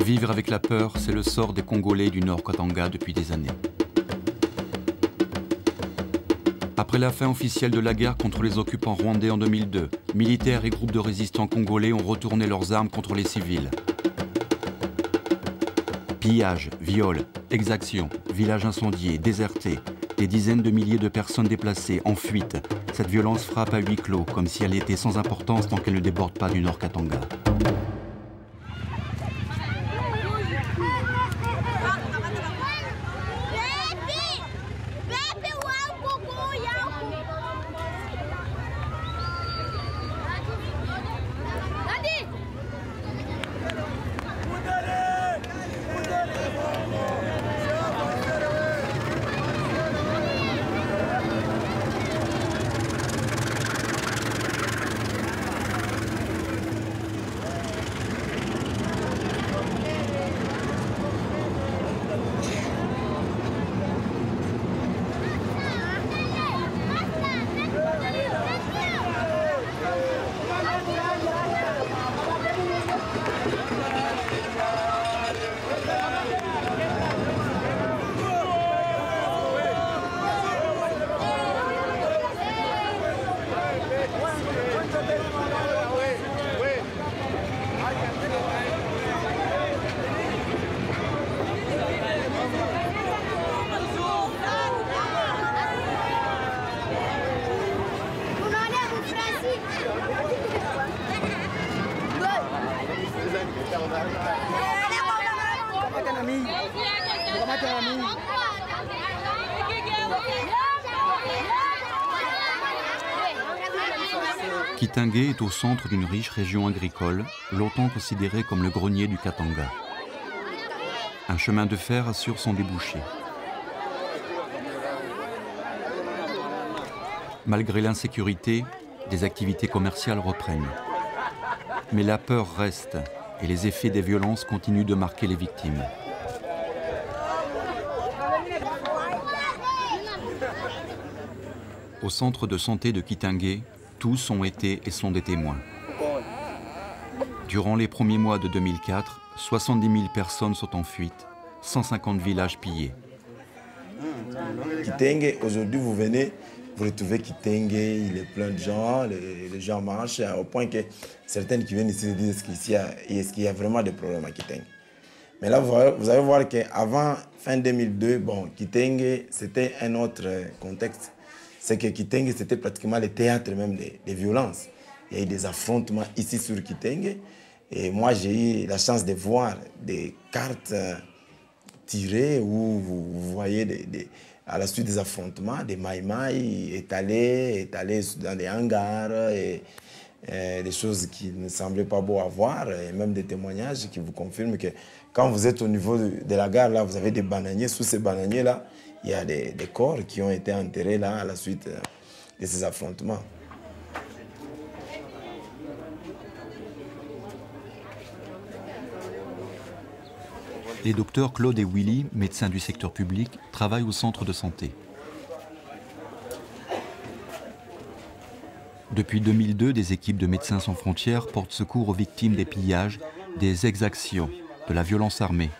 Vivre avec la peur, c'est le sort des Congolais du Nord Katanga depuis des années. Après la fin officielle de la guerre contre les occupants rwandais en 2002, militaires et groupes de résistants congolais ont retourné leurs armes contre les civils. Pillages, viols, exactions, villages incendiés, désertés, des dizaines de milliers de personnes déplacées, en fuite. Cette violence frappe à huis clos, comme si elle était sans importance tant qu'elle ne déborde pas du Nord Katanga. Kitenge est au centre d'une riche région agricole, longtemps considérée comme le grenier du Katanga. Un chemin de fer assure son débouché. Malgré l'insécurité, des activités commerciales reprennent. Mais la peur reste et les effets des violences continuent de marquer les victimes. Au centre de santé de Kitenge, tous ont été et sont des témoins. Durant les premiers mois de 2004, 70 000 personnes sont en fuite, 150 villages pillés. Kitenge, aujourd'hui vous venez, vous retrouvez Kitenge, il est plein de gens, les gens marchent, au point que certaines qui viennent ici se disent est-ce qu'il y a vraiment des problèmes à Kitenge. Mais là, vous allez voir qu'avant fin 2002, bon, Kitenge, c'était un autre contexte. C'est que Kitenge, c'était pratiquement le théâtre même des violences. Il y a eu des affrontements ici sur Kitenge. Et moi, j'ai eu la chance de voir des cartes tirées où vous voyez à la suite des affrontements, des maïmaïs étalés dans des hangars, et des choses qui ne semblaient pas beaux à voir, et même des témoignages qui vous confirment que quand vous êtes au niveau de la gare, là, vous avez des bananiers. Sous ces bananiers-là, il y a des corps qui ont été enterrés là à la suite de ces affrontements. Les docteurs Claude et Willy, médecins du secteur public, travaillent au centre de santé. Depuis 2002, des équipes de Médecins sans frontières portent secours aux victimes des pillages, des exactions, de la violence armée.